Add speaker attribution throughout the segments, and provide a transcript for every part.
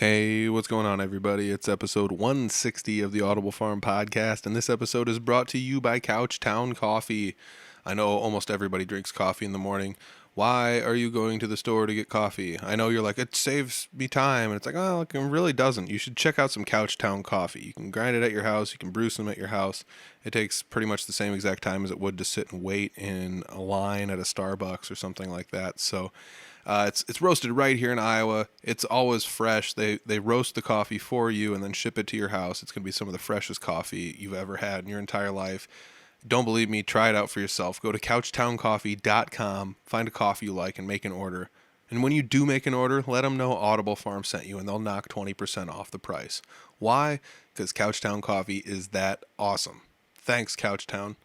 Speaker 1: Hey, what's going on, everybody? It's episode 160 of the Audible Farm podcast, and this episode is brought to you by Couchtown Coffee. I know almost everybody drinks coffee in the morning. Why are you going to the store to get coffee? I know you're like, it saves me time, and it's like, oh, it really doesn't. You should check out some Couchtown Coffee. You can grind it at your house, you can brew some at your house. It takes pretty much the same exact time as it would to sit and wait in a line at a Starbucks or something like that. So it's roasted right here in Iowa. It's always fresh. They roast the coffee for you and then ship it to your house. It's going to be some of the freshest coffee you've ever had in your entire life. Don't believe me? Try it out for yourself. Go to couchtowncoffee.com, find a coffee you like, and make an order. And when you do make an order, let them know Audible Farm sent you, and they'll knock 20% off the price. Why? Because Couchtown Coffee is that awesome. Thanks, Couchtown.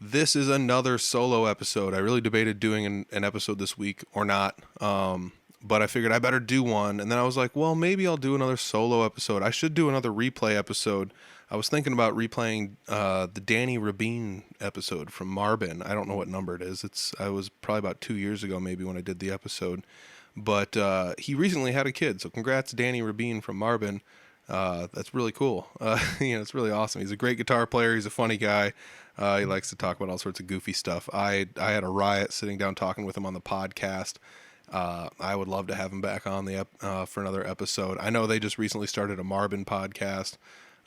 Speaker 1: This is another solo episode. I really debated doing an episode this week or not, but I figured I better do one. And then I was like, well, maybe I'll do another solo episode. I should do another replay episode. I was thinking about replaying the Danny Rabin episode from Marbin. I don't know what number it is. I was probably about 2 years ago maybe when I did the episode. But he recently had a kid, so congrats, Danny Rabin from Marbin. That's really cool. It's really awesome. He's a great guitar player. He's a funny guy. He likes to talk about all sorts of goofy stuff. I had a riot sitting down talking with him on the podcast. I would love to have him back on for another episode. I know they just recently started a Marvin podcast.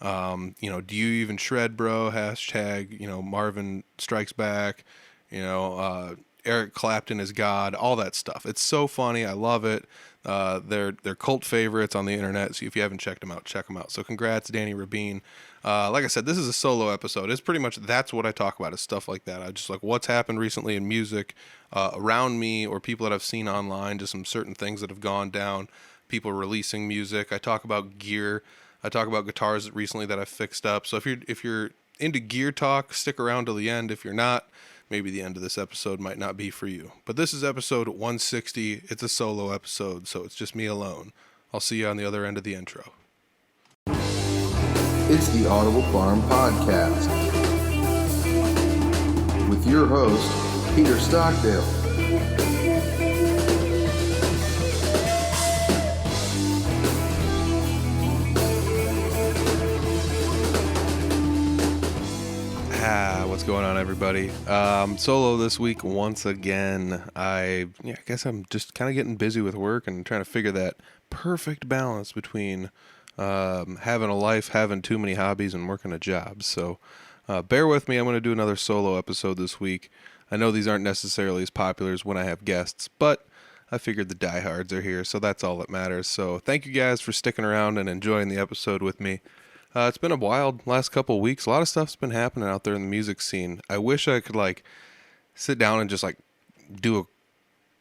Speaker 1: Do you even shred, bro? Hashtag, Marvin strikes back. Eric Clapton is God. All that stuff. It's so funny. I love it. They're cult favorites on the internet. So if you haven't checked them out, check them out. So congrats, Danny Rabin. Like I said, this is a solo episode. It's pretty much, that's what I talk about, is stuff like that. I just like what's happened recently in music around me, or people that I've seen online, just some certain things that have gone down, people releasing music. I talk about gear. I talk about guitars recently that I've fixed up. So if you're into gear talk, stick around till the end. If you're not, maybe the end of this episode might not be for you. But this is episode 160. It's a solo episode, so it's just me alone. I'll see you on the other end of the intro.
Speaker 2: It's the Audible Farm Podcast with your host, Peter Stockdale.
Speaker 1: What's going on, everybody? Solo this week once again. I guess I'm just kind of getting busy with work and trying to figure that perfect balance between having a life, having too many hobbies, and working a job. So bear with me. I'm going to do another solo episode this week. I know these aren't necessarily as popular as when I have guests, but I figured the diehards are here, so that's all that matters. So thank you guys for sticking around and enjoying the episode with me. It's been a wild last couple of weeks. A lot of stuff's been happening out there in the music scene. I wish I could sit down and just do a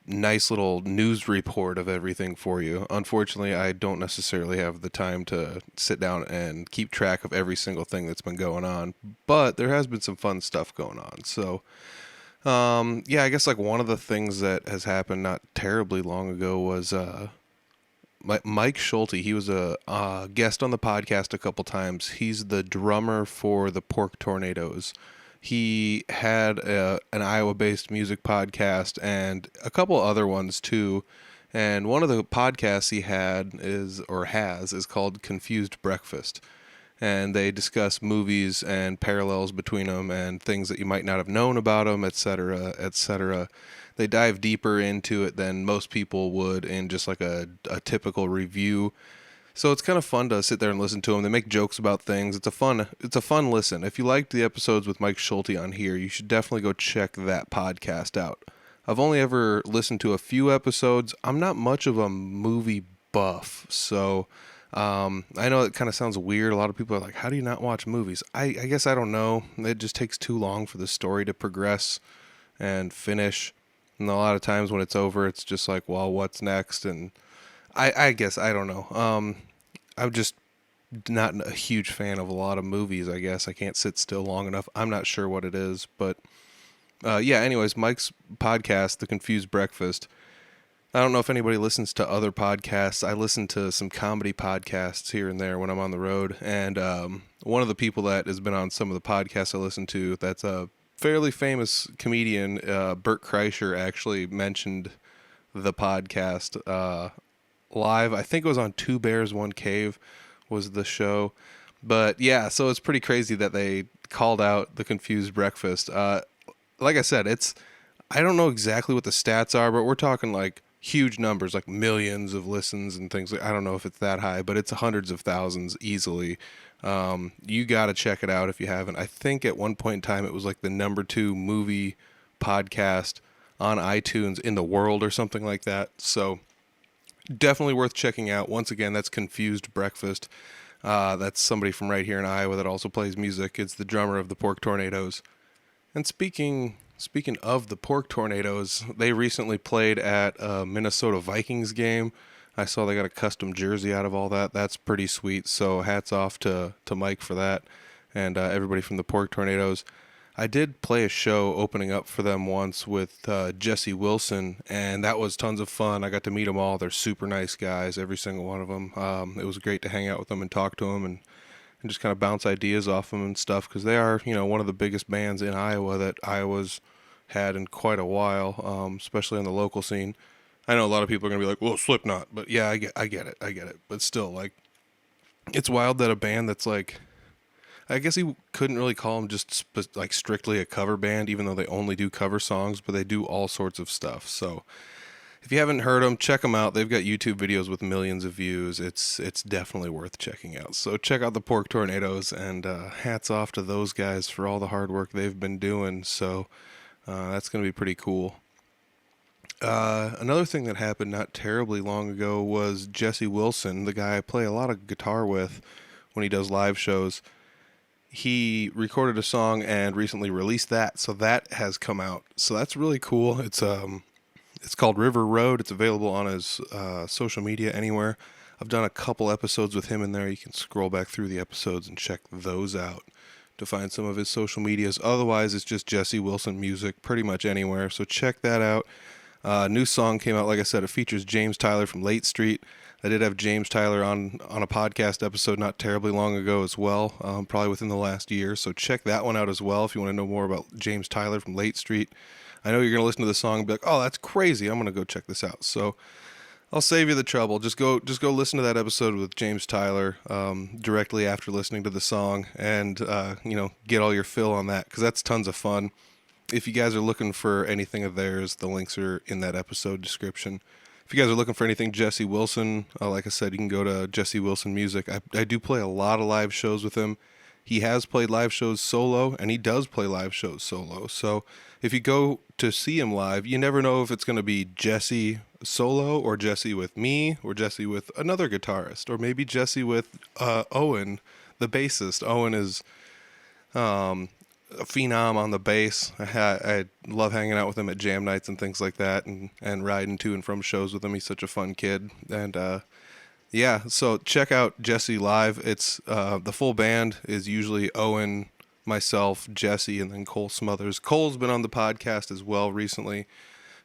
Speaker 1: nice little news report of everything for you. Unfortunately, I don't necessarily have the time to sit down and keep track of every single thing that's been going on, but there has been some fun stuff going on. So, I guess one of the things that has happened not terribly long ago was, Mike Schulte. He was a guest on the podcast a couple times. He's the drummer for the Pork Tornadoes. He had an Iowa-based music podcast and a couple other ones too. And one of the podcasts he has called Confused Breakfast. And they discuss movies and parallels between them and things that you might not have known about them, etc., etc. They dive deeper into it than most people would in just a typical review. So it's kind of fun to sit there and listen to them. They make jokes about things. It's a fun listen. If you liked the episodes with Mike Schulte on here, you should definitely go check that podcast out. I've only ever listened to a few episodes. I'm not much of a movie buff, so I know it kind of sounds weird. A lot of people are like, how do you not watch movies? I guess I don't know. It just takes too long for the story to progress and finish. And a lot of times when it's over, it's just like, well, what's next? And I guess, I don't know. I'm just not a huge fan of a lot of movies, I guess. I can't sit still long enough. I'm not sure what it is. But anyways, Mike's podcast, The Confused Breakfast. I don't know if anybody listens to other podcasts. I listen to some comedy podcasts here and there when I'm on the road. And one of the people that has been on some of the podcasts I listen to, that's a fairly famous comedian, Bert Kreischer, actually mentioned the podcast live. I think it was on Two Bears, One Cave was the show. But yeah, so it's pretty crazy that they called out the Confused Breakfast. Like I said, I don't know exactly what the stats are, but we're talking like huge numbers, like millions of listens and things. I don't know if it's that high, but it's hundreds of thousands easily. You got to check it out if you haven't. I think at one point in time it was like the number 2 movie podcast on iTunes in the world or something like that. So definitely worth checking out. Once again, that's Confused Breakfast. That's somebody from right here in Iowa that also plays music. It's the drummer of the Pork Tornadoes. And speaking of the Pork Tornadoes, they recently played at a Minnesota Vikings game. I saw they got a custom jersey out of all that. That's pretty sweet. So hats off to Mike for that, and everybody from the Pork Tornadoes. I did play a show opening up for them once with Jesse Wilson, and that was tons of fun. I got to meet them all. They're super nice guys, every single one of them. It was great to hang out with them and talk to them and just kind of bounce ideas off them and stuff, because they are, one of the biggest bands in Iowa that Iowa's had in quite a while, especially in the local scene. I know a lot of people are going to be like, well, Slipknot, but yeah, I get it. But still, like, it's wild that a band that's like, I guess you couldn't really call them just like strictly a cover band, even though they only do cover songs, but they do all sorts of stuff. So if you haven't heard them, check them out. They've got YouTube videos with millions of views. It's definitely worth checking out. So check out the Pork Tornadoes, and hats off to those guys for all the hard work they've been doing. So that's going to be pretty cool. Another thing that happened not terribly long ago was Jesse Wilson, the guy I play a lot of guitar with when he does live shows. He recorded a song and recently released that, so that has come out. So that's really cool. It's called River Road. It's available on his social media anywhere. I've done a couple episodes with him in there. You can scroll back through the episodes and check those out to find some of his social medias. Otherwise, it's just Jesse Wilson music pretty much anywhere. So check that out. New song came out. Like I said, it features James Tyler from Late Street. I did have James Tyler on a podcast episode not terribly long ago as well, probably within the last year. So check that one out as well if you want to know more about James Tyler from Late Street. I know you're going to listen to the song and be like, oh, that's crazy. I'm going to go check this out. So I'll save you the trouble. Just go listen to that episode with James Tyler directly after listening to the song, and get all your fill on that, because that's tons of fun. If you guys are looking for anything of theirs, the links are in that episode description. If you guys are looking for anything Jesse Wilson, like I said, you can go to Jesse Wilson Music. I do play a lot of live shows with him. He has played live shows solo, and he does play live shows solo. So if you go to see him live, you never know if it's going to be Jesse solo, or Jesse with me, or Jesse with another guitarist, or maybe Jesse with Owen, the bassist. Owen is a phenom on the bass. I love hanging out with him at jam nights and things like that, and riding to and from shows with him. He's such a fun kid. And yeah, so check out Jesse live. It's the full band is usually Owen, myself, Jesse, and then Cole Smothers. Cole's been on the podcast as well recently,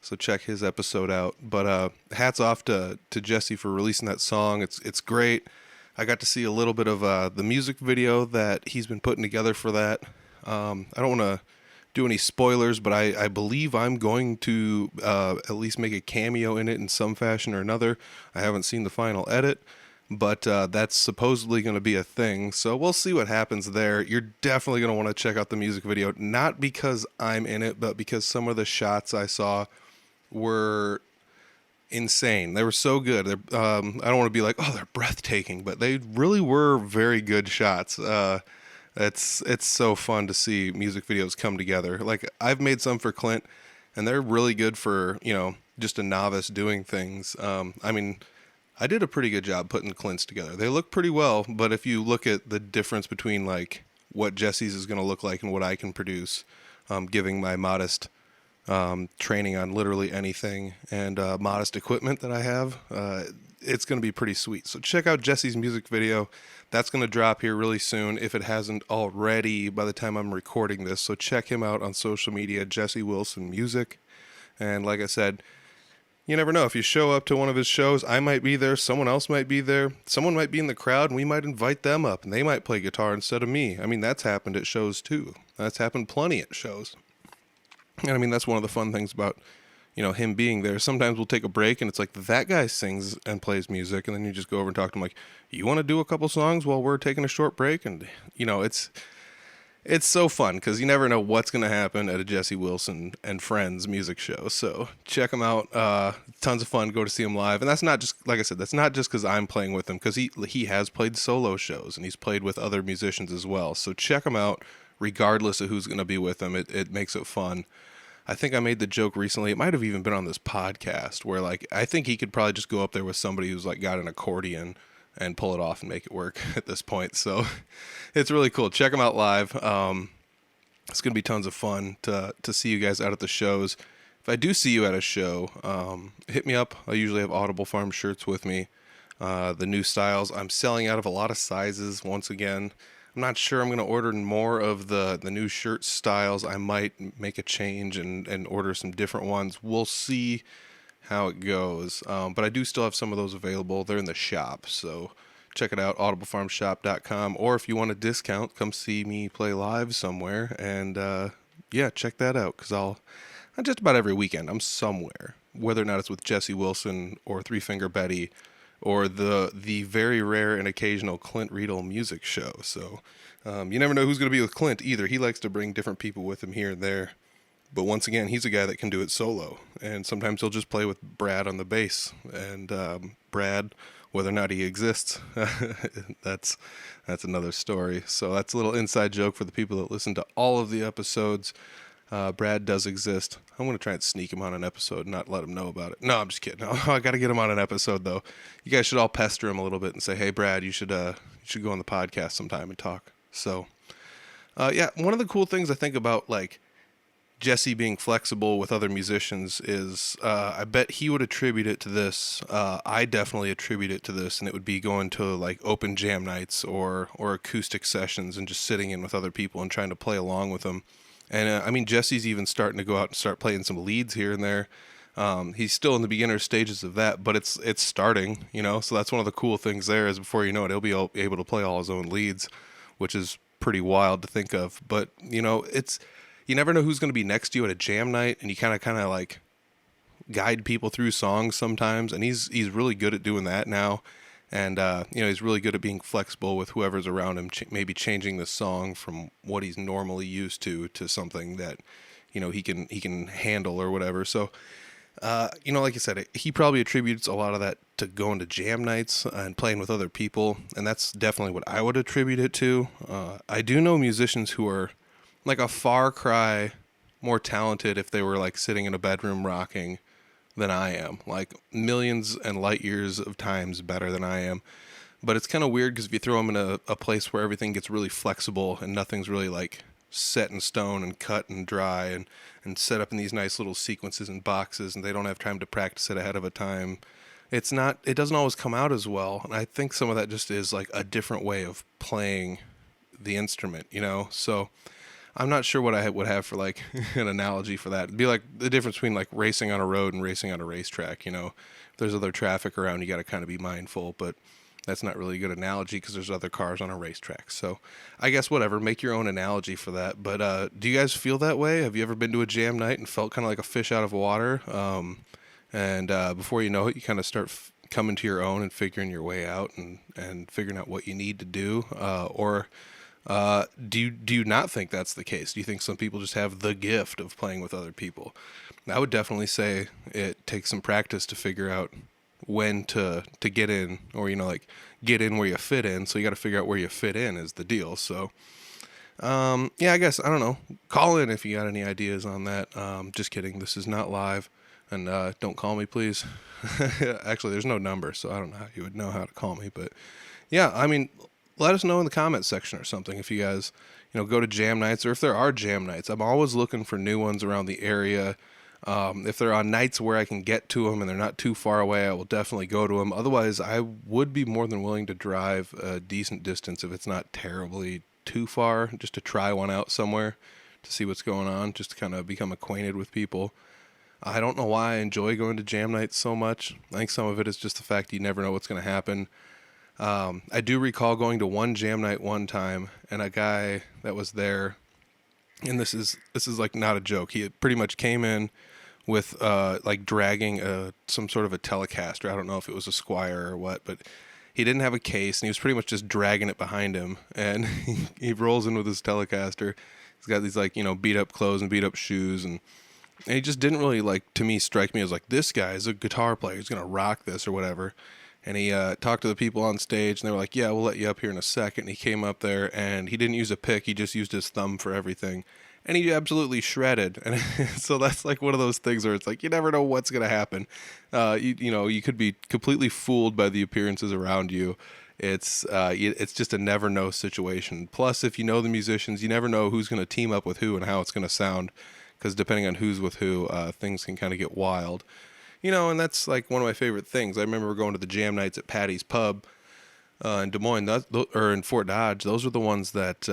Speaker 1: so check his episode out. But hats off to Jesse for releasing that song. It's great. I got to see a little bit of the music video that he's been putting together for that. I don't want to do any spoilers, but I believe I'm going to at least make a cameo in it in some fashion or another. I haven't seen the final edit, but that's supposedly going to be a thing, so we'll see what happens there. You're definitely going to want to check out the music video, not because I'm in it, but because some of the shots I saw were insane. They were so good. I don't want to be like, oh, they're breathtaking, but they really were very good shots. It's so fun to see music videos come together. Like, I've made some for Clint, and they're really good for, just a novice doing things. I mean, I did a pretty good job putting Clint's together. They look pretty well, but if you look at the difference between, like, what Jesse's is going to look like and what I can produce, giving my modest training on literally anything and modest equipment that I have, it's going to be pretty sweet. So check out Jesse's music video. That's going to drop here really soon, if it hasn't already by the time I'm recording this. So check him out on social media, Jesse Wilson Music. And like I said, you never know. If you show up to one of his shows, I might be there, someone else might be there, someone might be in the crowd, and we might invite them up, and they might play guitar instead of me. I mean, that's happened at shows too. That's happened plenty at shows. And I mean, that's one of the fun things about, him being there. Sometimes we'll take a break and it's like that guy sings and plays music, and then you just go over and talk to him like, you want to do a couple songs while we're taking a short break? And it's so fun because you never know what's going to happen at a Jesse Wilson and Friends music show. So check him out. Tons of fun. Go to see him live. And that's not just, like I said, that's not just because I'm playing with him, because he has played solo shows and he's played with other musicians as well. So check him out regardless of who's going to be with him. It makes it fun. I think I made the joke recently. It might have even been on this podcast where, like, I think he could probably just go up there with somebody who's like got an accordion and pull it off and make it work at this point. So it's really cool. Check him out live. It's going to be tons of fun to see you guys out at the shows. If I do see you at a show, hit me up. I usually have Audible Farm shirts with me. The new styles. I'm selling out of a lot of sizes once again. I'm not sure I'm going to order more of the new shirt styles. I might make a change and order some different ones. We'll see how it goes. But I do still have some of those available. They're in the shop, so check it out, audiblefarmshop.com. Or if you want a discount, come see me play live somewhere. And yeah, check that out, because I'll just about every weekend I'm somewhere, whether or not it's with Jesse Wilson or Three Finger Betty or the very rare and occasional Clint Riedel music show. So you never know who's going to be with Clint either. He likes to bring different people with him here and there. But once again, he's a guy that can do it solo. And sometimes he'll just play with Brad on the bass. And Brad, whether or not he exists, that's another story. So that's a little inside joke for the people that listen to all of the episodes. Brad does exist. I'm going to try and sneak him on an episode and not let him know about it. No, I'm just kidding. I got to get him on an episode, though. You guys should all pester him a little bit and say, hey, Brad, you should go on the podcast sometime and talk. So, yeah, one of the cool things I think about, like, Jesse being flexible with other musicians is I bet he would attribute it to this. I definitely attribute it to this, and it would be going to like open jam nights or acoustic sessions and just sitting in with other people and trying to play along with them. And I mean, Jesse's even starting to go out and start playing some leads here and there. He's still in the beginner stages of that, but it's starting, so that's one of the cool things there is before you know it, he'll be able to play all his own leads, which is pretty wild to think of. But, you never know who's going to be next to you at a jam night, and you kind of like guide people through songs sometimes. And he's really good at doing that now. And, he's really good at being flexible with whoever's around him, maybe changing the song from what he's normally used to something that, he can handle or whatever. So, like you said, he probably attributes a lot of that to going to jam nights and playing with other people. And that's definitely what I would attribute it to. I do know musicians who are like a far cry more talented if they were like sitting in a bedroom rocking than I am, like millions and light years of times better than I am. But it's kind of weird because if you throw them in a place where everything gets really flexible and nothing's really like set in stone and cut and dry and set up in these nice little sequences and boxes, and they don't have time to practice it ahead of a time, it doesn't always come out as well. And I think some of that just is like a different way of playing the instrument, so I'm not sure what I would have for like an analogy for that. It'd be like the difference between like racing on a road and racing on a racetrack. If there's other traffic around, you got to kind of be mindful, but that's not really a good analogy because there's other cars on a racetrack. So I guess whatever, make your own analogy for that. But do you guys feel that way? Have you ever been to a jam night and felt kind of like a fish out of water? And before you know it, you kind of start coming to your own and figuring your way out and figuring out what you need to do, or do you not think that's the case? Do you think some people just have the gift of playing with other people? I would definitely say it takes some practice to figure out when to get in, or like get in where you fit in. So you got to figure out where you fit in is the deal. So yeah, I guess I don't know. Call in if you got any ideas on that. Just kidding. This is not live, and don't call me, please. Actually, there's no number, so I don't know how you would know how to call me. But yeah, I mean, let us know in the comments section or something if you guys, go to jam nights, or if there are jam nights. I'm always looking for new ones around the area. If they're on nights where I can get to them and they're not too far away, I will definitely go to them. Otherwise, I would be more than willing to drive a decent distance if it's not terribly too far, just to try one out somewhere to see what's going on, just to kind of become acquainted with people. I don't know why I enjoy going to jam nights so much. I think some of it is just the fact you never know what's going to happen. I do recall going to one jam night one time, and a guy that was there, and this is like not a joke. He had pretty much came in with like dragging some sort of a Telecaster. I don't know if it was a Squire or what, but he didn't have a case, and he was pretty much just dragging it behind him. And he rolls in with his Telecaster. He's got these like beat up clothes and beat up shoes, and he just didn't really like to me strike me as like this guy is a guitar player. He's gonna rock this or whatever. And he talked to the people on stage, and they were like, "Yeah, we'll let you up here in a second." And he came up there, and he didn't use a pick; he just used his thumb for everything, and he absolutely shredded. And so that's like one of those things where it's like you never know what's gonna happen. You could be completely fooled by the appearances around you. It's just a never know situation. Plus, if you know the musicians, you never know who's gonna team up with who and how it's gonna sound, because depending on who's with who, things can kind of get wild. And that's like one of my favorite things. I remember going to the jam nights at Patty's Pub in Des Moines, or in Fort Dodge. Those were the ones that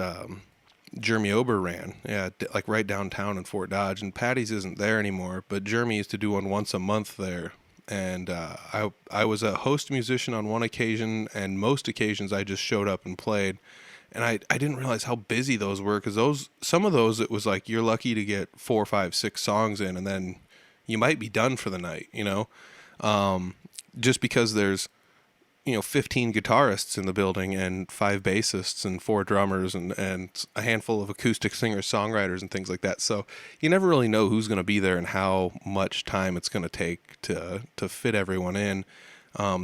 Speaker 1: Jeremy Ober ran, yeah, like right downtown in Fort Dodge. And Patty's isn't there anymore, but Jeremy used to do one once a month there. And I was a host musician on one occasion, and most occasions I just showed up and played. And I didn't realize how busy those were, because some of those, it was like you're lucky to get 4, 5, 6 songs in, and then you might be done for the night, just because there's 15 guitarists in the building and 5 bassists and 4 drummers and a handful of acoustic singers, songwriters, and things like that. So you never really know who's going to be there and how much time it's going to take to fit everyone in.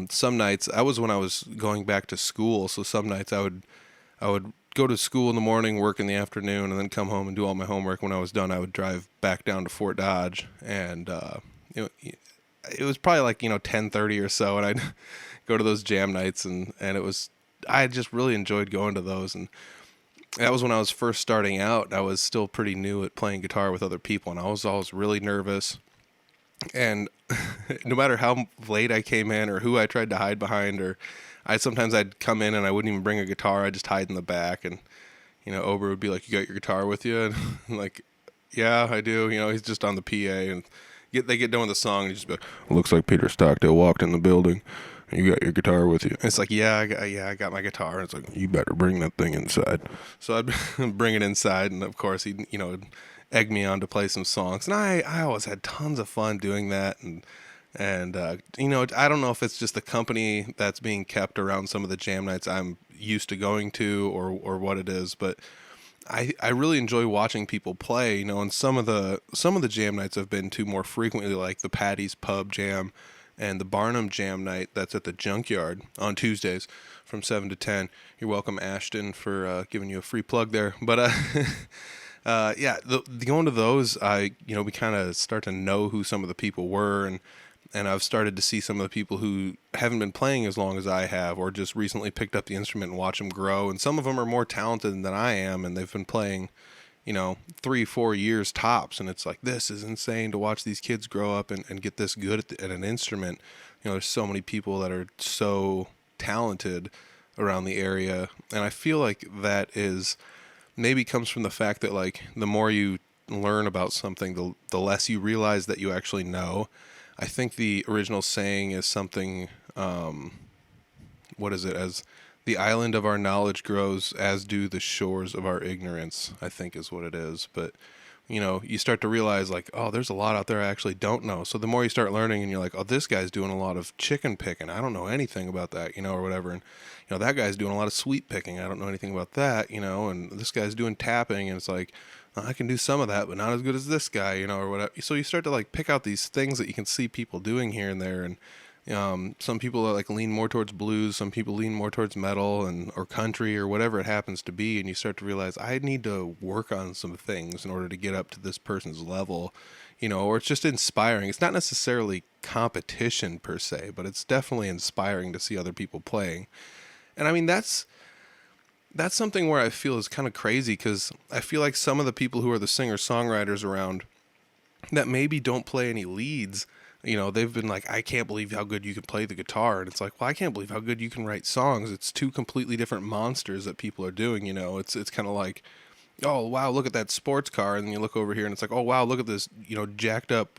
Speaker 1: Some nights, when I was going back to school, so some nights I would go to school in the morning, work in the afternoon, and then come home and do all my homework. When I was done, I would drive back down to Fort Dodge, and it was probably like 10:30 or so, and I'd go to those jam nights, and I just really enjoyed going to those. And that was when I was first starting out. I was still pretty new at playing guitar with other people, and I was always really nervous. And no matter how late I came in or who I tried to hide behind, or I'd come in and I wouldn't even bring a guitar. I'd just hide in the back, and Ober would be like, "You got your guitar with you?" And I'm like, "Yeah, I do." He's just on the PA, and they get done with the song, and he just be like, "Looks like Peter Stockdale walked in the building. You got your guitar with you?" And it's like, "Yeah, I got my guitar." And it's like, "You better bring that thing inside." So I'd bring it inside, and of course he'd egg me on to play some songs, and I always had tons of fun doing that. And I don't know if it's just the company that's being kept around some of the jam nights I'm used to going to, or what it is, but I really enjoy watching people play. And some of the jam nights I've been to more frequently, like the Patty's Pub Jam and the Barnum Jam Night that's at the Junkyard on Tuesdays from 7 to 10. You're welcome, Ashton, for giving you a free plug there. But going to those, we kind of start to know who some of the people were, and I've started to see some of the people who haven't been playing as long as I have, or just recently picked up the instrument and watch them grow. And some of them are more talented than I am, and they've been playing, 3-4 years tops. And it's like, this is insane to watch these kids grow up and get this good at an instrument. There's so many people that are so talented around the area. And I feel like that is maybe comes from the fact that, like, the more you learn about something, the less you realize that you actually know. I think the original saying is something, what is it? As the island of our knowledge grows, as do the shores of our ignorance, I think is what it is. But, you start to realize, like, oh, there's a lot out there I actually don't know. So the more you start learning, and you're like, oh, this guy's doing a lot of chicken picking. I don't know anything about that, or whatever. And, that guy's doing a lot of sweet picking. I don't know anything about that, and this guy's doing tapping. And it's like, I can do some of that, but not as good as this guy, or whatever. So you start to like pick out these things that you can see people doing here and there. And some people are like lean more towards blues. Some people lean more towards metal or country or whatever it happens to be. And you start to realize I need to work on some things in order to get up to this person's level, or it's just inspiring. It's not necessarily competition per se, but it's definitely inspiring to see other people playing. And I mean, that's something where I feel is kind of crazy, because I feel like some of the people who are the singer-songwriters around that maybe don't play any leads, they've been like, I can't believe how good you can play the guitar. And it's like, well, I can't believe how good you can write songs. It's two completely different monsters that people are doing, It's kind of like, oh, wow, look at that sports car. And then you look over here and it's like, oh, wow, look at this, jacked up,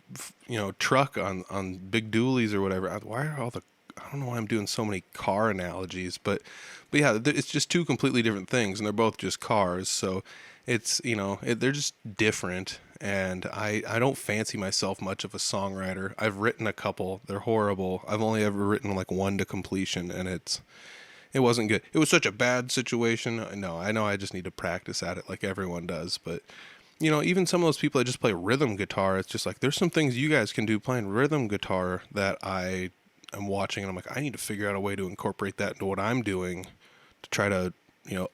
Speaker 1: truck on big dualies or whatever. I don't know why I'm doing so many car analogies, but yeah, it's just two completely different things, and they're both just cars. So it's, they're just different. and I don't fancy myself much of a songwriter. I've written a couple. They're horrible. I've only ever written like one to completion, and it wasn't good. It was such a bad situation. No, I know I just need to practice at it like everyone does, but even some of those people that just play rhythm guitar, it's just like there's some things you guys can do playing rhythm guitar that I am watching, and I'm like, I need to figure out a way to incorporate that into what I'm doing to try to,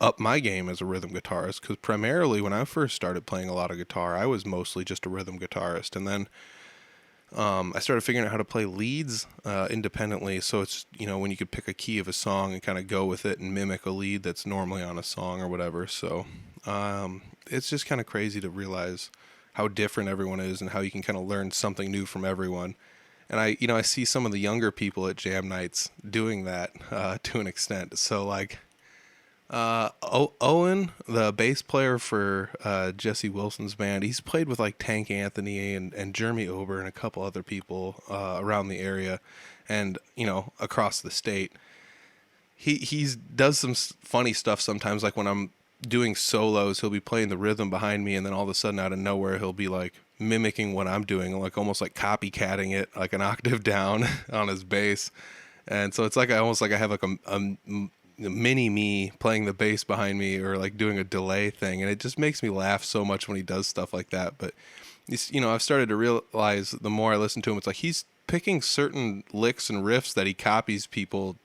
Speaker 1: up my game as a rhythm guitarist. Because primarily when I first started playing a lot of guitar, I was mostly just a rhythm guitarist, and then I started figuring out how to play leads independently. So it's, when you could pick a key of a song and kind of go with it and mimic a lead that's normally on a song or whatever. So it's just kind of crazy to realize how different everyone is and how you can kind of learn something new from everyone. And I see some of the younger people at jam nights doing that to an extent. So like Owen, the bass player for Jesse Wilson's band, he's played with like Tank Anthony and Jeremy Ober and a couple other people around the area and across the state. He's does some funny stuff sometimes, like when I'm doing solos, he'll be playing the rhythm behind me, and then all of a sudden out of nowhere he'll be like mimicking what I'm doing, like almost like copycatting it like an octave down on his bass. And so it's like I have like a mini me playing the bass behind me, or like doing a delay thing, and it just makes me laugh so much when he does stuff like that. But I've started to realize the more I listen to him, it's like he's picking certain licks and riffs that he copies people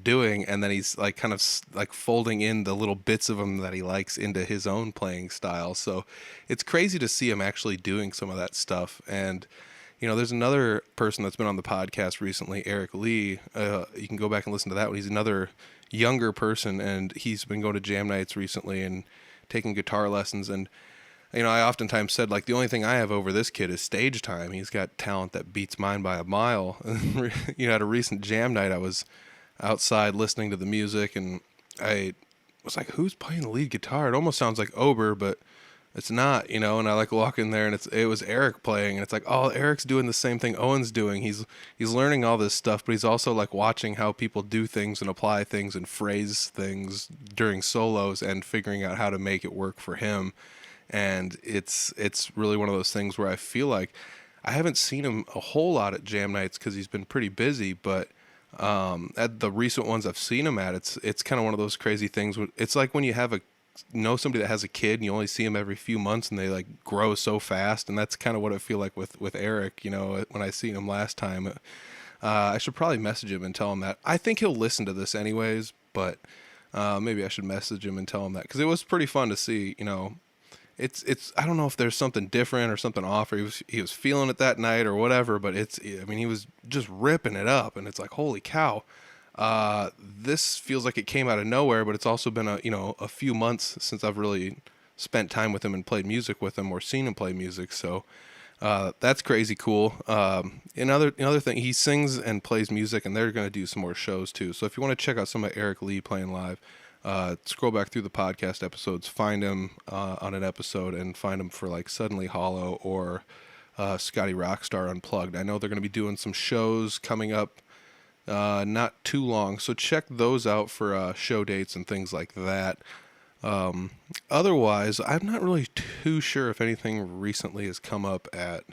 Speaker 1: doing, and then he's like kind of like folding in the little bits of them that he likes into his own playing style. So it's crazy to see him actually doing some of that stuff. And there's another person that's been on the podcast recently, Eric Lee. You can go back and listen to that one. He's another younger person, and he's been going to jam nights recently and taking guitar lessons. And I oftentimes said, like, the only thing I have over this kid is stage time. He's got talent that beats mine by a mile. At a recent jam night, I was outside listening to the music, and I was like, who's playing the lead guitar? It almost sounds like Ober, but it's not, and I like walk in there, and it was Eric playing, and it's like, oh, Eric's doing the same thing Owen's doing. He's learning all this stuff, but he's also like watching how people do things and apply things and phrase things during solos and figuring out how to make it work for him. And it's really one of those things where I feel like I haven't seen him a whole lot at jam nights because he's been pretty busy, but at the recent ones I've seen him at, it's kind of one of those crazy things. It's like when you have somebody that has a kid and you only see him every few months and they like grow so fast, and that's kind of what I feel like with Eric. When I seen him last time, I should probably message him and tell him that. I think he'll listen to this anyways, but maybe I should message him and tell him that, because it was pretty fun to see. It's I don't know if there's something different or something off, or he was feeling it that night or whatever, but he was just ripping it up, and it's like, holy cow. This feels like it came out of nowhere, but it's also been a few months since I've really spent time with him and played music with him or seen him play music. So that's crazy cool. Another thing, he sings and plays music, and they're going to do some more shows too. So if you want to check out some of Eric Lee playing live, scroll back through the podcast episodes, find him on an episode, and find him for like Suddenly Hollow or Scotty Rockstar Unplugged. I know they're going to be doing some shows coming up not too long, so check those out for show dates and things like that. Otherwise, I'm not really too sure if anything recently has come up at,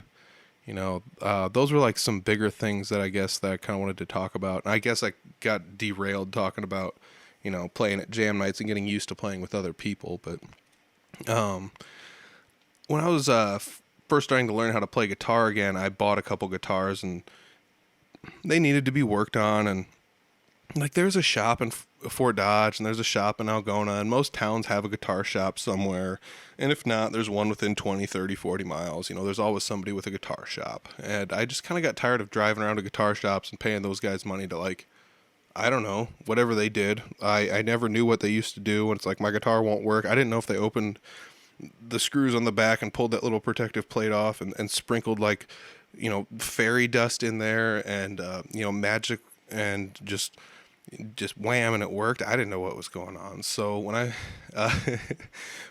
Speaker 1: those were like some bigger things that I guess that I kind of wanted to talk about. And I guess I got derailed talking about, playing at jam nights and getting used to playing with other people. But when I was first starting to learn how to play guitar again, I bought a couple guitars, and they needed to be worked on. And like, there's a shop in Fort Dodge, and there's a shop in Algona, and most towns have a guitar shop somewhere. And if not, there's one within 20, 30, 40 miles. There's always somebody with a guitar shop. And I just kind of got tired of driving around to guitar shops and paying those guys money to, like, I don't know, whatever they did. I never knew what they used to do when it's like, my guitar won't work. I didn't know if they opened the screws on the back and pulled that little protective plate off and sprinkled like, fairy dust in there and, magic, and just wham, and it worked. I didn't know what was going on. So when I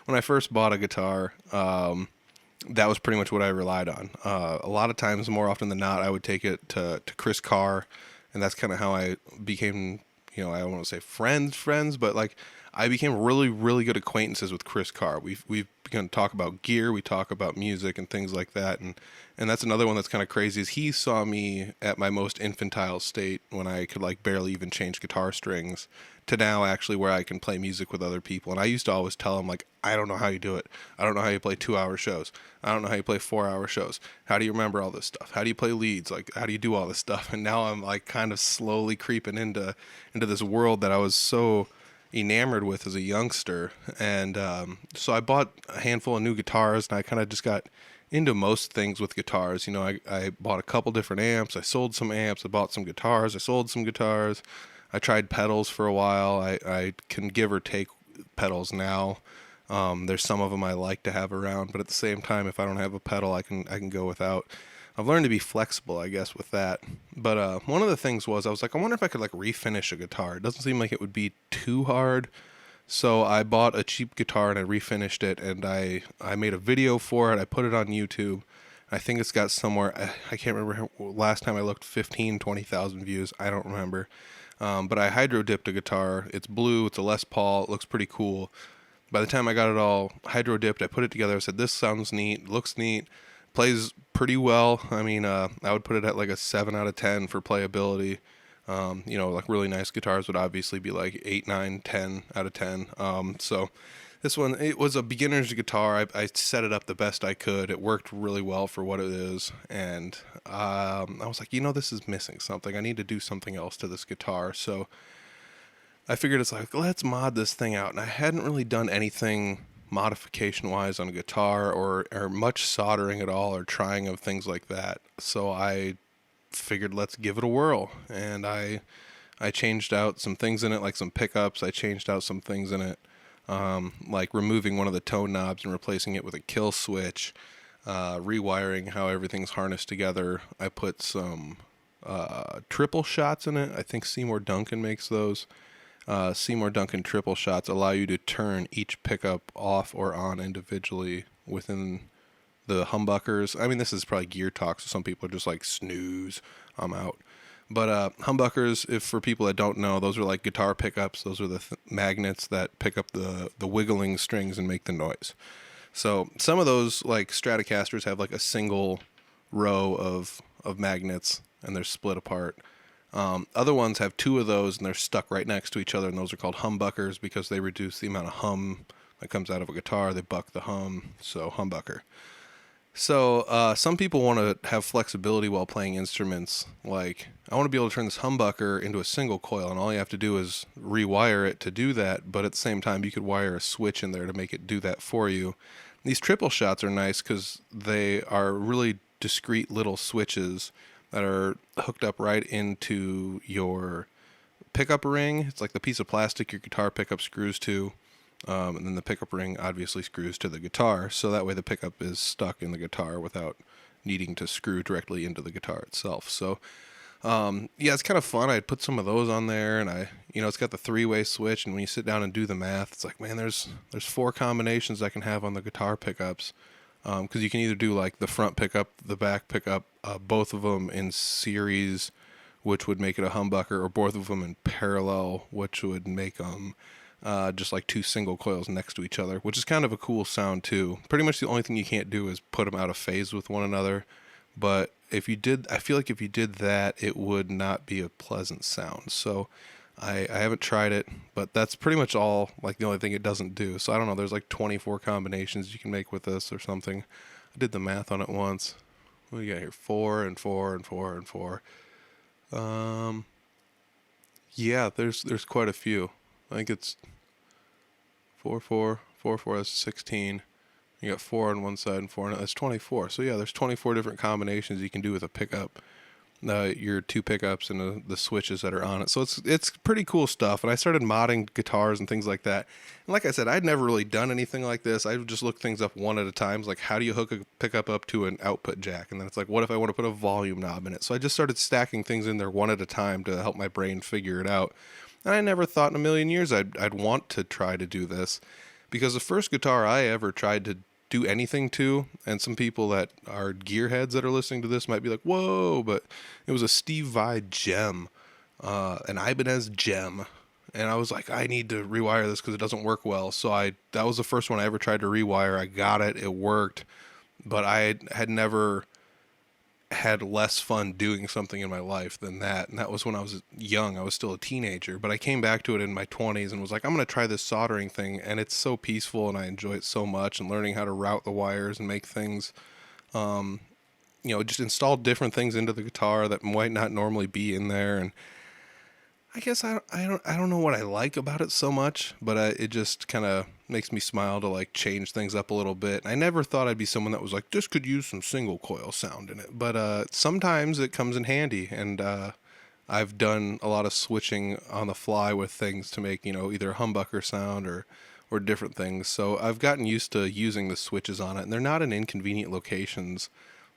Speaker 1: when I first bought a guitar, that was pretty much what I relied on. A lot of times, more often than not, I would take it to Chris Carr, and that's kind of how I became, I don't want to say friends, but like, I became really, really good acquaintances with Chris Carr. We've going to talk about gear. We talk about music and things like that. And that's another one that's kind of crazy is he saw me at my most infantile state when I could like barely even change guitar strings to now actually where I can play music with other people. And I used to always tell him like, I don't know how you do it. I don't know how you play 2-hour shows. I don't know how you play 4-hour shows. How do you remember all this stuff? How do you play leads? Like, how do you do all this stuff? And now I'm like kind of slowly creeping into this world that I was so enamored with as a youngster. And so I bought a handful of new guitars, and I kind of just got into most things with guitars. You know, I bought a couple different amps. I sold some amps. I bought some guitars. I sold some guitars. I tried pedals for a while. I can give or take pedals now. There's some of them I like to have around, but at the same time, if I don't have a pedal, I can go without. I've learned to be flexible, I guess, with that. But one of the things was I was like, I wonder if I could like refinish a guitar. It doesn't seem like it would be too hard. So I bought a cheap guitar and I refinished it, and I made a video for it. I put it on YouTube. I think it's got somewhere, I can't remember, last time I looked, 15, 20,000 views. I don't remember. But I hydro dipped a guitar. It's blue. It's a Les Paul. It looks pretty cool. By the time I got it all hydro dipped, I put it together. I said, this sounds neat, looks neat, plays pretty well. I mean, I would put it at like a 7 out of 10 for playability. You know, like really nice guitars would obviously be like 8, 9, 10 out of 10. So this one, it was a beginner's guitar. I set it up the best I could. It worked really well for what it is. And I was like, you know, this is missing something. I need to do something else to this guitar. So I figured it's like, let's mod this thing out. And I hadn't really done anything modification-wise on a guitar or much soldering at all or trying of things like that. So I figured let's give it a whirl. And I changed out some things in it, like some pickups. I changed out some things in it, like removing one of the tone knobs and replacing it with a kill switch, rewiring how everything's harnessed together. I put some triple shots in it. I think Seymour Duncan makes those. Seymour Duncan triple shots allow you to turn each pickup off or on individually within the humbuckers. I mean, this is probably gear talk, so some people are just like, snooze, I'm out. But humbuckers, if for people that don't know, those are like guitar pickups. Those are the magnets that pick up the wiggling strings and make the noise. So some of those, like Stratocasters, have like a single row of magnets, and they're split apart. Other ones have 2 of those, and they're stuck right next to each other, and those are called humbuckers because they reduce the amount of hum that comes out of a guitar. They buck the hum, so humbucker. So some people want to have flexibility while playing instruments. Like, I want to be able to turn this humbucker into a single coil, and all you have to do is rewire it to do that, but at the same time, you could wire a switch in there to make it do that for you. These triple shots are nice because they are really discrete little switches that are hooked up right into your pickup ring. It's like the piece of plastic your guitar pickup screws to, and then the pickup ring obviously screws to the guitar, so that way the pickup is stuck in the guitar without needing to screw directly into the guitar itself. So yeah, it's kind of fun. I'd put some of those on there, and it's got the 3-way switch, and when you sit down and do the math, it's like, man, there's 4 combinations I can have on the guitar pickups. Because you can either do like the front pickup, the back pickup, both of them in series, which would make it a humbucker, or both of them in parallel, which would make them just like 2 single coils next to each other, which is kind of a cool sound too. Pretty much the only thing you can't do is put them out of phase with one another. But if you did, I feel like if you did that, it would not be a pleasant sound. So I haven't tried it, but that's pretty much all, like the only thing it doesn't do. So I don't know, there's like 24 combinations you can make with this or something. I did the math on it once. What do you got here? 4 and 4 and 4 and 4. Yeah, there's quite a few. I think it's 4, 4, 4, 4, that's 16. You got 4 on one side and 4 on the other. That's 24. So yeah, there's 24 different combinations you can do with a pickup. Your 2 pickups and the switches that are on it. So it's pretty cool stuff. And I started modding guitars and things like that. And like I said, I'd never really done anything like this. I would just look things up one at a time. It's like, how do you hook a pickup up to an output jack? And then it's like, what if I want to put a volume knob in it? So I just started stacking things in there one at a time to help my brain figure it out. And I never thought in a million years I'd want to try to do this, because the first guitar I ever tried to do anything to, and some people that are gearheads that are listening to this might be like, whoa, but it was a Steve Vai Gem, an Ibanez Gem, and I was like, I need to rewire this because it doesn't work well. So that was the first one I ever tried to rewire. I got it, it worked, but I had never had less fun doing something in my life than that. And that was when I was young. I was still a teenager, but I came back to it in my 20s and was like, I'm going to try this soldering thing. And it's so peaceful and I enjoy it so much, and learning how to route the wires and make things, just install different things into the guitar that might not normally be in there. And I guess I don't know what I like about it so much, but it just kind of makes me smile to like change things up a little bit. I never thought I'd be someone that was like, this could use some single coil sound in it, but sometimes it comes in handy, and I've done a lot of switching on the fly with things to make either a humbucker sound or different things. So I've gotten used to using the switches on it, and they're not in inconvenient locations,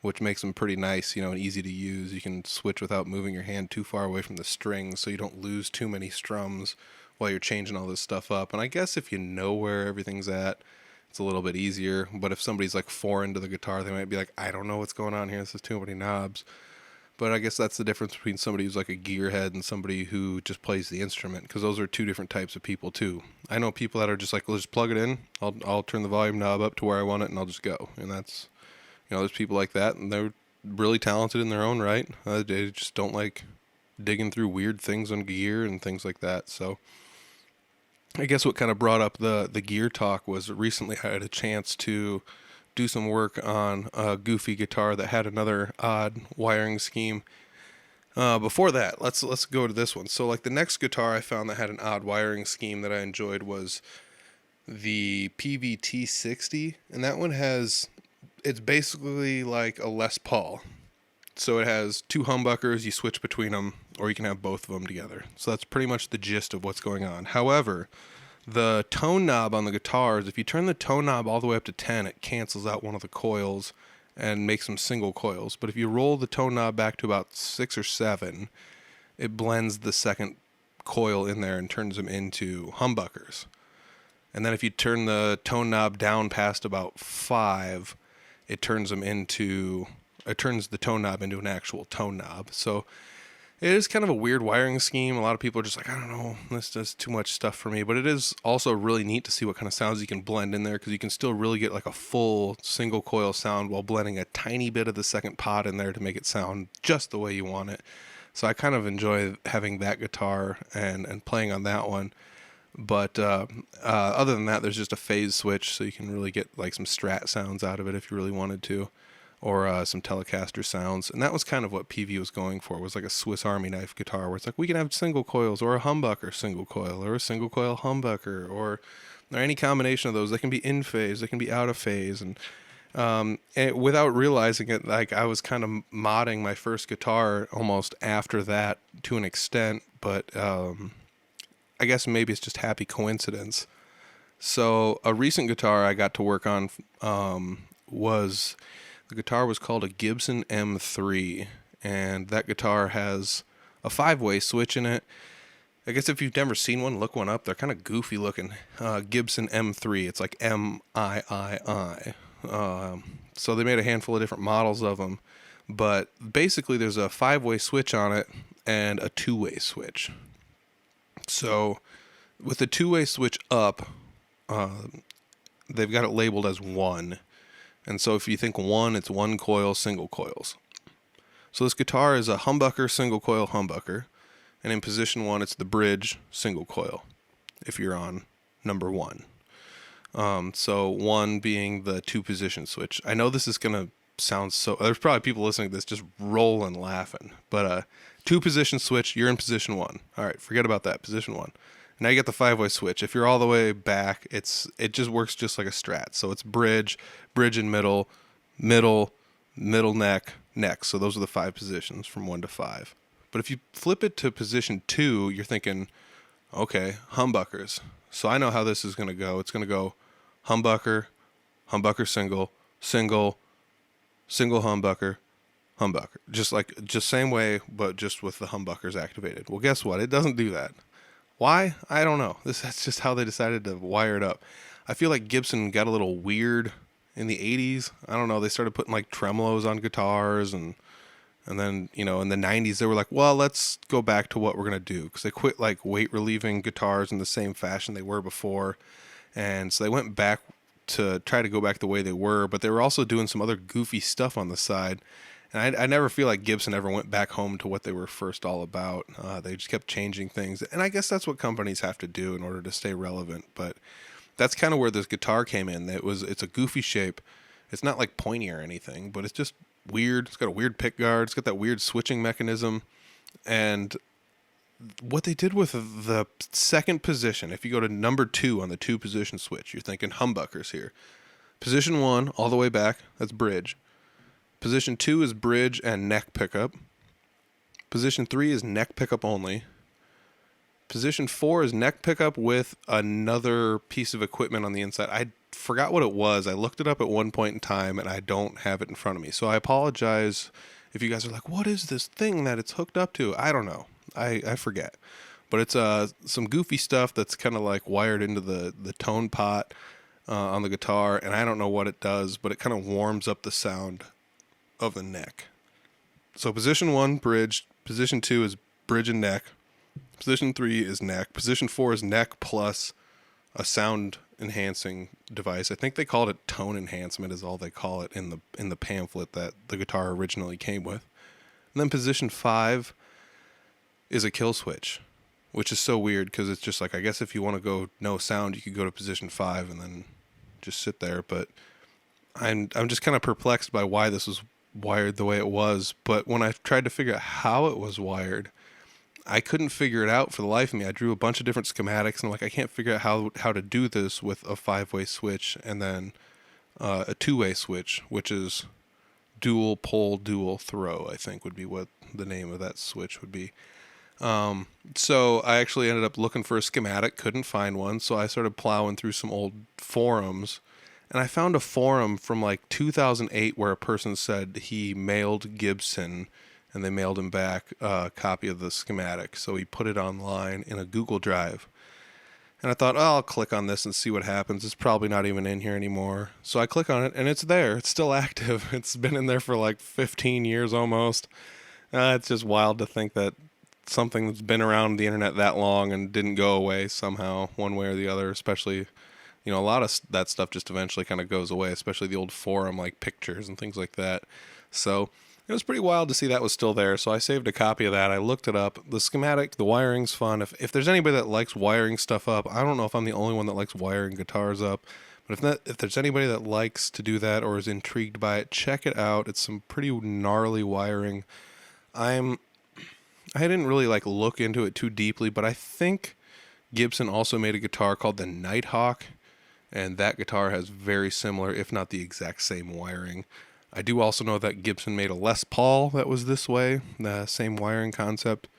Speaker 1: which makes them pretty nice, and easy to use. You can switch without moving your hand too far away from the strings, so you don't lose too many strums while you're changing all this stuff up. And I guess if you know where everything's at, it's a little bit easier. But if somebody's like foreign to the guitar, they might be like, I don't know what's going on here. This is too many knobs. But I guess that's the difference between somebody who's like a gearhead and somebody who just plays the instrument, because those are two different types of people too. I know people that are just like, well, just plug it in. I'll turn the volume knob up to where I want it, and I'll just go. And that's there's people like that, and they're really talented in their own right. They just don't like digging through weird things on gear and things like that. So I guess what kind of brought up the gear talk was recently I had a chance to do some work on a goofy guitar that had another odd wiring scheme. Before that, let's go to this one. So like the next guitar I found that had an odd wiring scheme that I enjoyed was the PVT-60, and that one it's basically like a Les Paul. So it has two humbuckers, you switch between them, or you can have both of them together. So that's pretty much the gist of what's going on. However, the tone knob on the guitars, if you turn the tone knob all the way up to 10, it cancels out one of the coils and makes them single coils. But if you roll the tone knob back to about 6 or 7, it blends the second coil in there and turns them into humbuckers. And then if you turn the tone knob down past about 5, it turns the tone knob into an actual tone knob. So it is kind of a weird wiring scheme. A lot of people are just like, I don't know, this does too much stuff for me. But it is also really neat to see what kind of sounds you can blend in there, because you can still really get like a full single coil sound while blending a tiny bit of the second pot in there to make it sound just the way you want it. So I kind of enjoy having that guitar and playing on that one. But other than that, there's just a phase switch, so you can really get like some Strat sounds out of it if you really wanted to, or some Telecaster sounds. And that was kind of what PV was going for, was like a Swiss Army knife guitar, where it's like we can have single coils, or a humbucker single coil, or a single coil humbucker, or any combination of those. They can be in phase, they can be out of phase, and without realizing it, like I was kind of modding my first guitar almost after that to an extent, but I guess maybe it's just happy coincidence. So a recent guitar I got to work on was called a Gibson M3, and that guitar has a 5-way switch in it. I guess if you've never seen one, look one up. They're kind of goofy looking. Gibson M3. It's like M-I-I-I. So they made a handful of different models of them, but basically there's a 5-way switch on it and a 2-way switch. So with the 2-way switch up, they've got it labeled as 1. And so if you think 1, it's 1 coil, single coils. So this guitar is a humbucker, single coil humbucker. And in position 1, it's the bridge, single coil, if you're on number 1. So 1 being the 2-position switch. I know this is going to sound so... There's probably people listening to this just rolling laughing. But 2-position switch, you're in position 1. All right, forget about that, position 1. Now you get the 5-way switch. If you're all the way back, it just works just like a Strat. So it's bridge and middle, neck. So those are the 5 positions from 1 to 5. But if you flip it to position 2, you're thinking, okay, humbuckers. So I know how this is going to go. It's going to go humbucker, single, humbucker, just same way, but just with the humbuckers activated. Well, guess what? It doesn't do that. Why? I don't know. That's just how they decided to wire it up. I feel like Gibson got a little weird in the 80s. I don't know. They started putting like tremolos on guitars and And then, in the 90s, they were like, well, let's go back to what we're going to do. Because they quit like weight relieving guitars in the same fashion they were before. And so they went back to try to go back the way they were. But they were also doing some other goofy stuff on the side. And I never feel like Gibson ever went back home to what they were first all about. They just kept changing things. And I guess that's what companies have to do in order to stay relevant. But that's kind of where this guitar came in. It's a goofy shape. It's not like pointy or anything, but it's just weird. It's got a weird pick guard. It's got that weird switching mechanism. And what they did with the second position, if you go to number 2 on the 2 position switch, you're thinking humbuckers here. Position 1, all the way back, that's bridge. Position 2 is bridge and neck pickup. Position 3 is neck pickup only. Position 4 is neck pickup with another piece of equipment on the inside. I forgot what it was. I looked it up at one point in time, and I don't have it in front of me. So I apologize if you guys are like, what is this thing that it's hooked up to? I don't know. I forget. But it's some goofy stuff that's kind of like wired into the tone pot on the guitar, and I don't know what it does, but it kind of warms up the sound of the neck. So position 1, bridge. Position 2 is bridge and neck. Position 3 is neck. Position 4 is neck plus a sound enhancing device. I think they called it tone enhancement is all they call it in the pamphlet that the guitar originally came with. And then position 5 is a kill switch, which is so weird because it's just like, I guess if you want to go no sound, you could go to position 5 and then just sit there. But I'm just kind of perplexed by why this was wired the way it was. But when I tried to figure out how it was wired, I couldn't figure it out for the life of me. I drew a bunch of different schematics, and I'm like, I can't figure out how to do this with a 5-way switch and then a 2-way switch, which is dual pull, dual throw, I think would be what the name of that switch would be. So I actually ended up looking for a schematic, couldn't find one, so I started plowing through some old forums, and I found a forum from like 2008 where a person said he mailed Gibson and they mailed him back a copy of the schematic. So he put it online in a Google Drive. And I thought, oh, I'll click on this and see what happens. It's probably not even in here anymore. So I click on it, and it's there. It's still active. It's been in there for like 15 years almost. It's just wild to think that something that's been around the internet that long and didn't go away somehow, one way or the other, especially, a lot of that stuff just eventually kind of goes away, especially the old forum, like pictures and things like that. So it was pretty wild to see that was still there, so I saved a copy of that. I looked it up. The schematic, the wiring's fun. If there's anybody that likes wiring stuff up, I don't know if I'm the only one that likes wiring guitars up, but if there's anybody that likes to do that or is intrigued by it, check it out. It's some pretty gnarly wiring. I didn't really look into it too deeply, but I think Gibson also made a guitar called the Nighthawk, and that guitar has very similar, if not the exact same wiring. I do also know that Gibson made a Les Paul that was this way, the same wiring concept.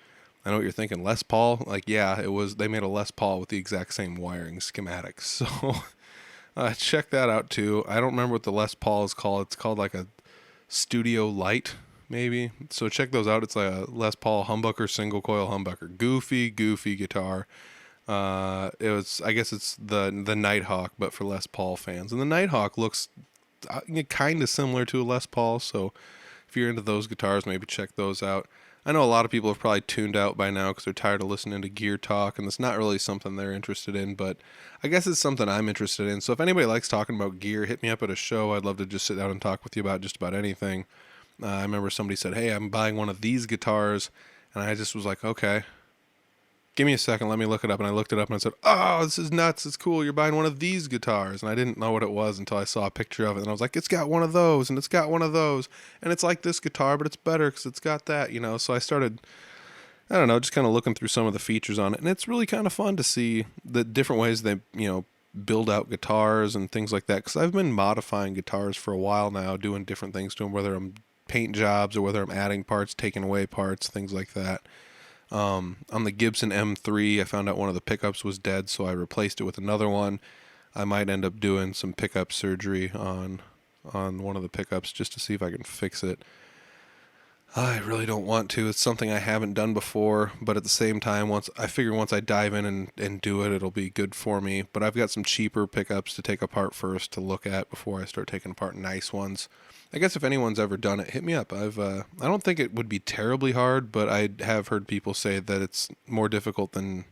Speaker 1: I know what you're thinking, Les Paul? Yeah, it was. They made a Les Paul with the exact same wiring schematics. So check that out too. I don't remember what the Les Paul is called. It's called like a Studio Light, maybe. So check those out. It's like a Les Paul humbucker, single coil humbucker. Goofy guitar. I guess it's the Nighthawk, but for Les Paul fans. And the Nighthawk looks kind of similar to a Les Paul, so if you're into those guitars, maybe check those out. I know a lot of people have probably tuned out by now because they're tired of listening to gear talk, and it's not really something they're interested in, but I guess it's something I'm interested in. So if anybody likes talking about gear, hit me up at a show. I'd love to just sit down and talk with you about just about anything. I remember somebody said, hey, I'm buying one of these guitars, and I just was like, okay, give me a second, let me look it up. And I looked it up and I said, oh, this is nuts. It's cool. You're buying one of these guitars. And I didn't know what it was until I saw a picture of it. And I was like, it's got one of those and it's got one of those. And it's like this guitar, but it's better because it's got that, So I started, I don't know, just kind of looking through some of the features on it. And it's really kind of fun to see the different ways they, build out guitars and things like that. Because I've been modifying guitars for a while now, doing different things to them, whether I'm paint jobs or whether I'm adding parts, taking away parts, things like that. On the Gibson M3, I found out one of the pickups was dead, so I replaced it with another one. I might end up doing some pickup surgery on one of the pickups just to see if I can fix it. I really don't want to. It's something I haven't done before, but at the same time, once I dive in and do it, it'll be good for me. But I've got some cheaper pickups to take apart first to look at before I start taking apart nice ones. I guess if anyone's ever done it, hit me up. I don't think it would be terribly hard, but I have heard people say that it's more difficult than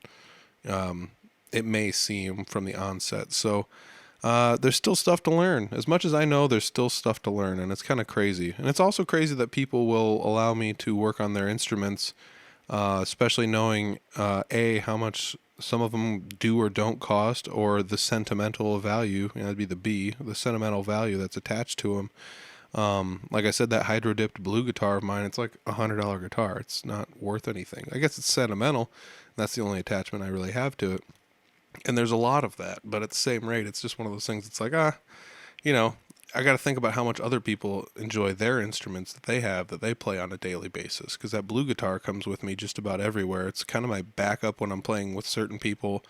Speaker 1: it may seem from the onset. So there's still stuff to learn. As much as I know, there's still stuff to learn, and it's kind of crazy. And it's also crazy that people will allow me to work on their instruments, especially knowing how much some of them do or don't cost, or the sentimental value. That'd be the B, the sentimental value that's attached to them. Like I said, that hydro dipped blue guitar of mine, it's like $100 guitar. It's not worth anything. I guess it's sentimental. That's the only attachment I really have to it. And there's a lot of that, but at the same rate, it's just one of those things. It's like, you know, I got to think about how much other people enjoy their instruments that they have, that they play on a daily basis. Because that blue guitar comes with me just about everywhere. It's kind of my backup when I'm playing with certain people.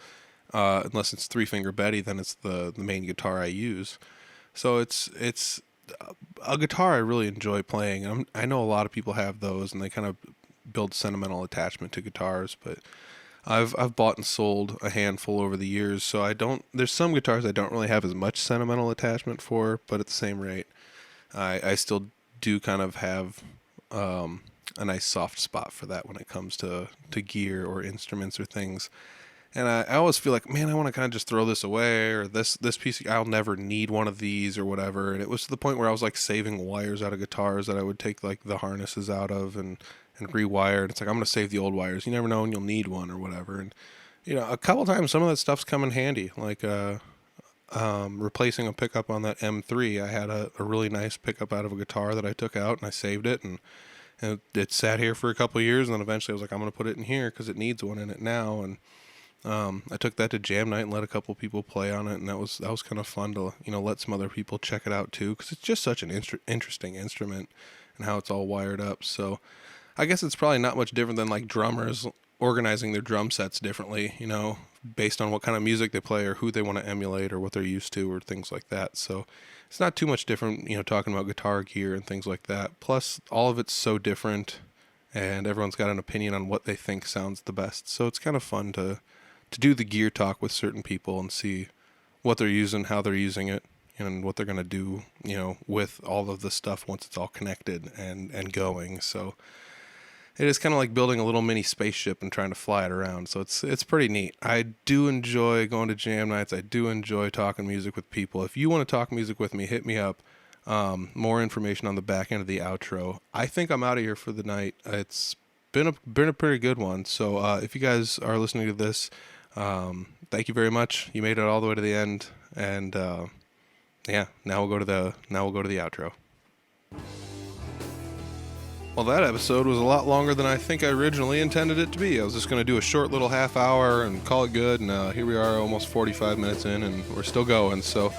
Speaker 1: Unless it's Three Finger Betty, then it's the main guitar I use. So it's a guitar I really enjoy playing. I know a lot of people have those, and they kind of build sentimental attachment to guitars, but I've bought and sold a handful over the years, so there's some guitars I don't really have as much sentimental attachment for, but at the same rate, I still do kind of have a nice soft spot for that when it comes to gear or instruments or things. And I always feel like, man, I want to kind of just throw this away, or this piece, I'll never need one of these or whatever. And it was to the point where I was like saving wires out of guitars that I would take like the harnesses out of and rewire. And it's like, I'm going to save the old wires. You never know when you'll need one or whatever. And, a couple times some of that stuff's come in handy. Like replacing a pickup on that M3. I had a really nice pickup out of a guitar that I took out, and I saved it. And it sat here for a couple of years. And then eventually I was like, I'm going to put it in here because it needs one in it now. And I took that to jam night and let a couple people play on it, and that was kind of fun to let some other people check it out too, because it's just such an interesting instrument and how it's all wired up. So I guess it's probably not much different than like drummers organizing their drum sets differently, based on what kind of music they play or who they want to emulate or what they're used to or things like that. So it's not too much different, talking about guitar gear and things like that. Plus, all of it's so different, and everyone's got an opinion on what they think sounds the best. So it's kind of fun to do the gear talk with certain people and see what they're using, how they're using it, and what they're going to do, with all of the stuff once it's all connected and going. So it is kind of like building a little mini spaceship and trying to fly it around. So it's pretty neat. I do enjoy going to jam nights. I do enjoy talking music with people. If you want to talk music with me, hit me up. More information on the back end of the outro. I think I'm out of here for the night. It's been a pretty good one. So if you guys are listening to this, thank you very much. You made it all the way to the end, and now we'll go to the outro. Well, that episode was a lot longer than I think I originally intended it to be. I was just going to do a short little half hour and call it good, and here we are almost 45 minutes in, and we're still going. So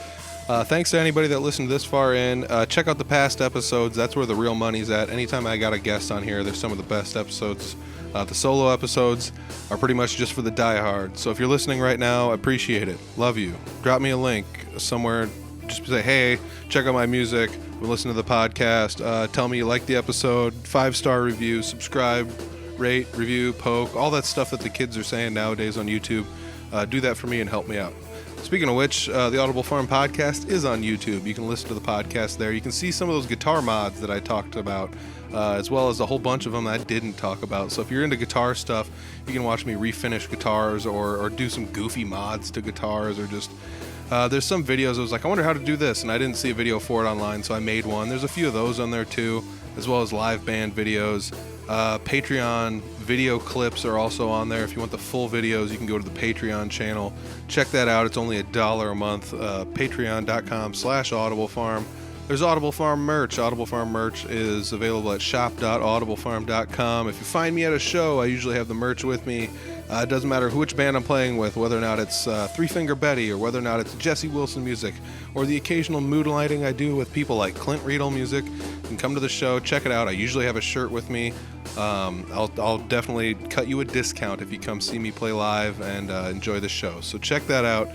Speaker 1: thanks to anybody that listened this far in. Check out the past episodes. That's where the real money's at. Anytime I got a guest on here, they're some of the best episodes. The solo episodes are pretty much just for the diehards. So if you're listening right now, I appreciate it. Love you. Drop me a link somewhere. Just say, hey, check out my music. Listen to the podcast. Tell me you like the episode. 5-star review. Subscribe. Rate. Review. Poke. All that stuff that the kids are saying nowadays on YouTube. Do that for me and help me out. Speaking of which, the Audible Farm podcast is on YouTube. You can listen to the podcast there. You can see some of those guitar mods that I talked about, as well as a whole bunch of them I didn't talk about. So if you're into guitar stuff, you can watch me refinish guitars or do some goofy mods to guitars, or just there's some videos I was like, I wonder how to do this, and I didn't see a video for it online, so I made one. There's a few of those on there too, as well as live band videos. Patreon video clips are also on there. If you want the full videos, you can go to the Patreon channel. Check that out. It's only $1 a month. Patreon.com/audiblefarm. There's Audible Farm merch. Audible Farm merch is available at shop.audiblefarm.com. If you find me at a show, I usually have the merch with me. It doesn't matter which band I'm playing with, whether or not it's Three Finger Betty, or whether or not it's Jesse Wilson music, or the occasional mood lighting I do with people like Clint Riedel music. You can come to the show, check it out. I usually have a shirt with me. I'll definitely cut you a discount if you come see me play live and enjoy the show. So check that out.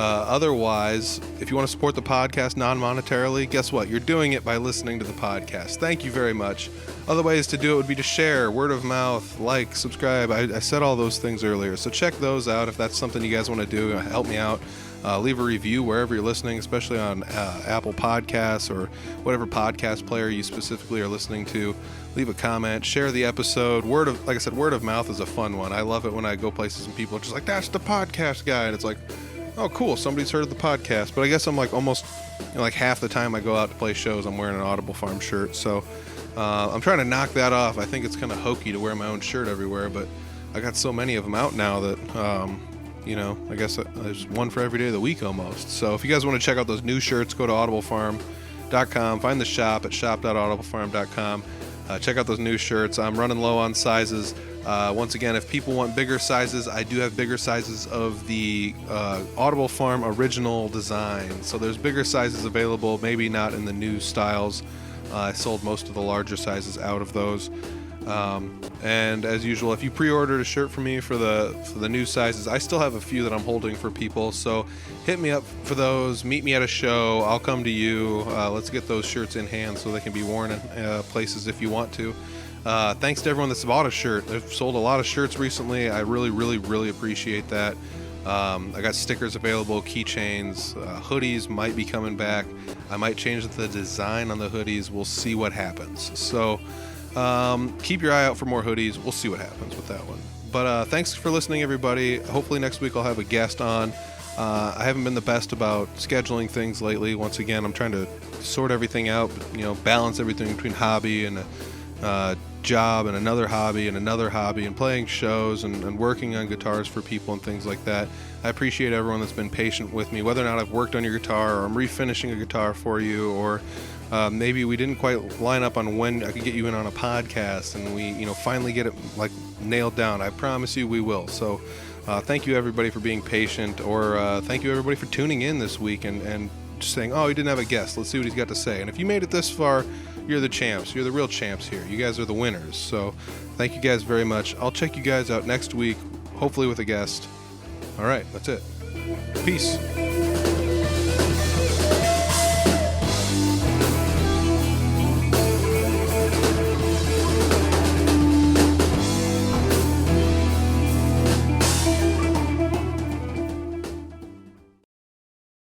Speaker 1: Otherwise, if you want to support the podcast non-monetarily, guess what? You're doing it by listening to the podcast. Thank you very much. Other ways to do it would be to share, word of mouth, like, subscribe. I said all those things earlier, so check those out if that's something you guys want to do. Help me out. Leave a review wherever you're listening, especially on Apple Podcasts or whatever podcast player you specifically are listening to. Leave a comment, share the episode. Like I said, word of mouth is a fun one. I love it when I go places and people are just like, "That's the podcast guy," and it's like, oh, cool, somebody's heard of the podcast. But I guess I'm like almost, like half the time I go out to play shows, I'm wearing an Audible Farm shirt. So I'm trying to knock that off. I think it's kind of hokey to wear my own shirt everywhere, but I got so many of them out now that, I guess there's one for every day of the week almost. So if you guys want to check out those new shirts, go to audiblefarm.com, find the shop at shop.audiblefarm.com. Check out those new shirts. I'm running low on sizes. Once again, if people want bigger sizes, I do have bigger sizes of the Audible Farm original design. So there's bigger sizes available, maybe not in the new styles. I sold most of the larger sizes out of those. And as usual, if you pre-ordered a shirt for me for the new sizes, I still have a few that I'm holding for people. So hit me up for those. Meet me at a show. I'll come to you. Let's get those shirts in hand so they can be worn in places if you want to. Thanks to everyone that's bought a shirt. They've sold a lot of shirts recently. I really, really, really appreciate that. I got stickers available, keychains, hoodies might be coming back. I might change the design on the hoodies. We'll see what happens. So keep your eye out for more hoodies. We'll see what happens with that one. But thanks for listening, everybody. Hopefully next week I'll have a guest on. I haven't been the best about scheduling things lately. Once again, I'm trying to sort everything out, balance everything between hobby and job and another hobby and playing shows and working on guitars for people and things like that. I appreciate everyone that's been patient with me, whether or not I've worked on your guitar or I'm refinishing a guitar for you, or maybe we didn't quite line up on when I could get you in on a podcast and we finally get it like nailed down. I promise you we will. So thank you everybody for being patient, or thank you everybody for tuning in this week and just saying, oh, he didn't have a guest, let's see what he's got to say. And if you made it this far, you're the champs. You're the real champs here. You guys are the winners. So thank you guys very much. I'll check you guys out next week, hopefully with a guest. All right, that's it. Peace.